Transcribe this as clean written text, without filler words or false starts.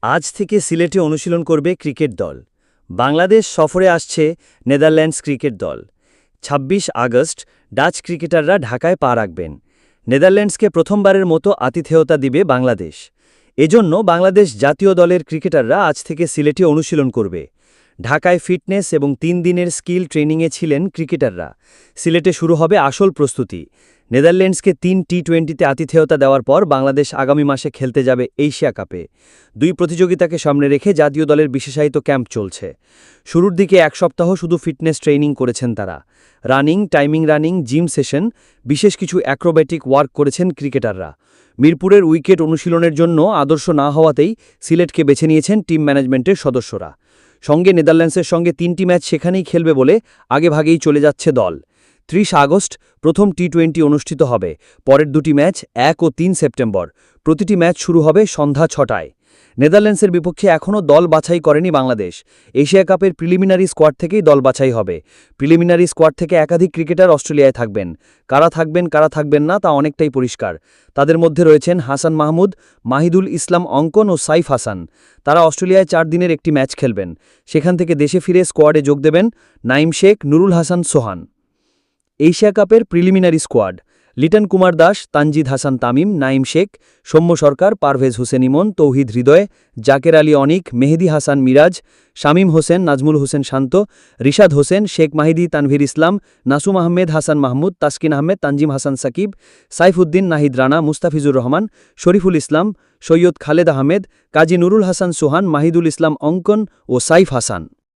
আজ থেকে সিলেটে অনুশীলন করবে ক্রিকেট দল। বাংলাদেশ সফরে আসছে নেদারল্যান্ডস ক্রিকেট দল। ২৬ আগস্ট ডাচ ক্রিকেটাররা ঢাকায় পা রাখবেন। নেদারল্যান্ডসকে প্রথমবারের মতো আতিথেয়তা দিবে বাংলাদেশ। এজন্য বাংলাদেশ জাতীয় দলের ক্রিকেটাররা আজ থেকে সিলেটে অনুশীলন করবে। ঢাকায় ফিটনেস এবং ৩ দিনের স্কিল ট্রেনিংয়ে ছিলেন ক্রিকেটাররা। সিলেটে শুরু হবে আসল প্রস্তুতি। নেদারল্যান্ডসকে ৩ টি-20তে আতিথেয়তা দেওয়ার পর বাংলাদেশ আগামী মাসে খেলতে যাবে এশিয়া কাপে। ২ প্রতিযোগিতাকে সামনে রেখে জাতীয় দলের বিশেষায়িত ক্যাম্প চলছে। শুরুর দিকে ১ সপ্তাহ শুধু ফিটনেস ট্রেনিং করেছেন তারা। Running, timing running, gym session, বিশেষ কিছু অ্যাক্রোব্যাটিক ওয়ার্ক করেছেন ক্রিকেটাররা। মিরপুরের উইকেট অনুশীলনের জন্য আদর্শ না হওয়াতেই সিলেটকে বেছে নিয়েছেন টিম ম্যানেজমেন্টের সদস্যরা। সঙ্গে নেদারল্যান্ডসের সঙ্গে ৩টি ম্যাচ সেখানেই খেলবে বলে আগেভাগেই চলে যাচ্ছে দল। ৩০ আগস্ট প্রথম টি-20 অনুষ্ঠিত হবে। পরের দুটি ম্যাচ ১ ও ৩ সেপ্টেম্বর। প্রতিটি ম্যাচ শুরু হবে সন্ধ্যা ৬টায়। নেদারল্যান্ডসের বিপক্ষে এখনও দল বাছাই করেনি বাংলাদেশ। এশিয়া কাপের প্রিলিমিনারি স্কোয়াড থেকেই দল বাছাই হবে। প্রিলিমিনারি স্কোয়াড থেকে একাধিক ক্রিকেটার অস্ট্রেলিয়ায় থাকবেন। কারা থাকবেন না তা অনেকটাই পরিষ্কার। তাদের মধ্যে রয়েছেন হাসান মাহমুদ, মাহিদুল ইসলাম অঙ্কন ও সাইফ হাসান। তারা অস্ট্রেলিয়ায় ৪ দিনের একটি ম্যাচ খেলবেন। সেখান থেকে দেশে ফিরে স্কোয়াডে যোগ দেবেন নাইম শেখ, নুরুল হাসান সোহান। এশিয়া কাপের প্রিলিমিনারি স্কোয়াড: লিটন কুমার দাস, তানজিদ হাসান তামিম, নাইম শেখ, সৌম্য সরকার, পারভেজ হোসেন ইমন, তৌহিদ হৃদয়, জাকের আলী অনিক, মেহেদি হাসান মিরাজ, শামীম হোসেন, নাজমুল হোসেন শান্ত, রিশাদ হোসেন, শেখ মাহিদি, তানভীর ইসলাম, নাসুম আহমেদ, হাসান মাহমুদ, তাসকিন আহমেদ, তানজিম হাসান সাকিব, সাইফুদ্দিন, নাহিদ রানা, মুস্তাফিজুর রহমান, শরীফুল ইসলাম, সৈয়দ খালেদ আহমেদ, কাজী নুরুল হাসান সোহান, মাহিদুল ইসলাম অঙ্কন ও সাইফ হাসান।